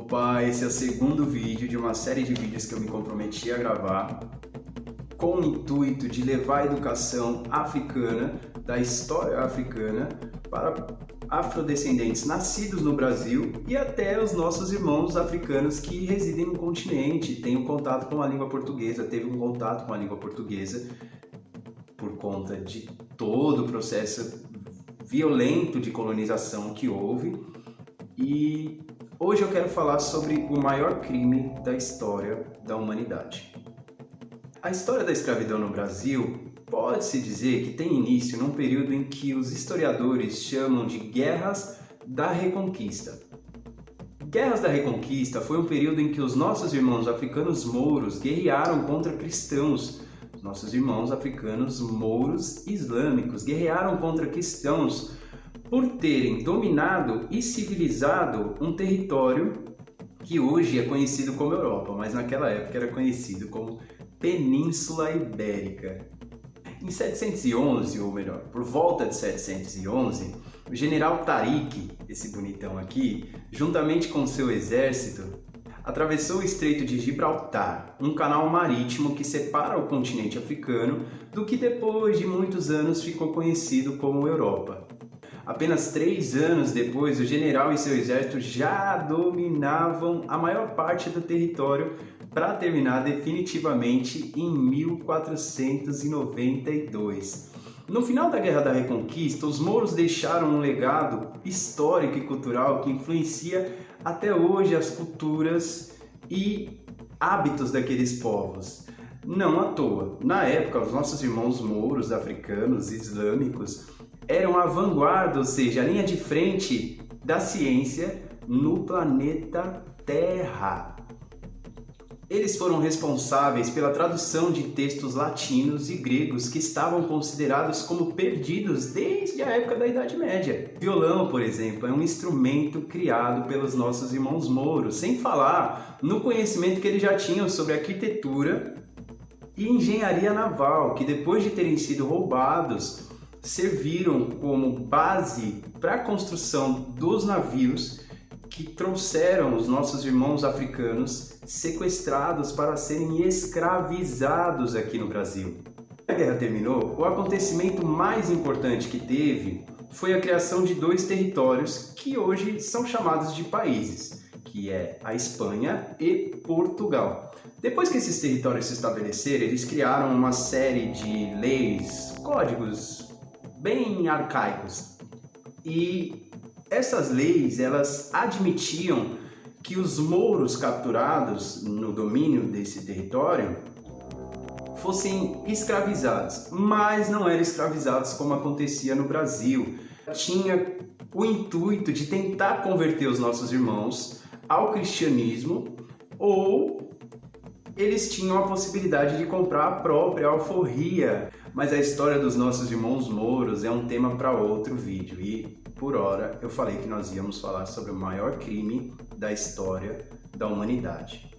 Opa, esse é o segundo vídeo de uma série de vídeos que eu me comprometi a gravar com o intuito de levar a educação africana, da história africana, para afrodescendentes nascidos no Brasil e até os nossos irmãos africanos que residem no continente, têm um contato com a língua portuguesa, teve um contato com a língua portuguesa por conta de todo o processo violento de colonização que houve. E hoje eu quero falar sobre o maior crime da história da humanidade. A história da escravidão no Brasil pode-se dizer que tem início num período em que os historiadores chamam de Guerras da Reconquista. Guerras da Reconquista foi um período em que os nossos irmãos africanos mouros guerrearam contra cristãos. Os nossos irmãos africanos mouros islâmicos guerrearam contra cristãos por terem dominado e civilizado um território que hoje é conhecido como Europa, mas naquela época era conhecido como Península Ibérica. Em 711, ou melhor, por volta de 711, o general Tariq, esse bonitão aqui, juntamente com seu exército, atravessou o Estreito de Gibraltar, um canal marítimo que separa o continente africano do que depois de muitos anos ficou conhecido como Europa. Apenas 3 anos depois, o general e seu exército já dominavam a maior parte do território para terminar definitivamente em 1492. No final da Guerra da Reconquista, os mouros deixaram um legado histórico e cultural que influencia até hoje as culturas e hábitos daqueles povos. Não à toa, na época, os nossos irmãos mouros, africanos, islâmicos, eram a vanguarda, ou seja, a linha de frente da ciência no planeta Terra. Eles foram responsáveis pela tradução de textos latinos e gregos que estavam considerados como perdidos desde a época da Idade Média. O violão, por exemplo, é um instrumento criado pelos nossos irmãos mouros, sem falar no conhecimento que eles já tinham sobre arquitetura e engenharia naval, que depois de terem sido roubados, serviram como base para a construção dos navios que trouxeram os nossos irmãos africanos sequestrados para serem escravizados aqui no Brasil. Quando a guerra terminou, o acontecimento mais importante que teve foi a criação de 2 territórios que hoje são chamados de países, que é a Espanha e Portugal. Depois que esses territórios se estabeleceram, eles criaram uma série de leis, códigos bem arcaicos. E essas leis, elas admitiam que os mouros capturados no domínio desse território fossem escravizados, mas não eram escravizados como acontecia no Brasil. Tinha o intuito de tentar converter os nossos irmãos ao cristianismo, ou eles tinham a possibilidade de comprar a própria alforria. Mas a história dos nossos irmãos mouros é um tema para outro vídeo e, por hora, eu falei que nós íamos falar sobre o maior crime da história da humanidade.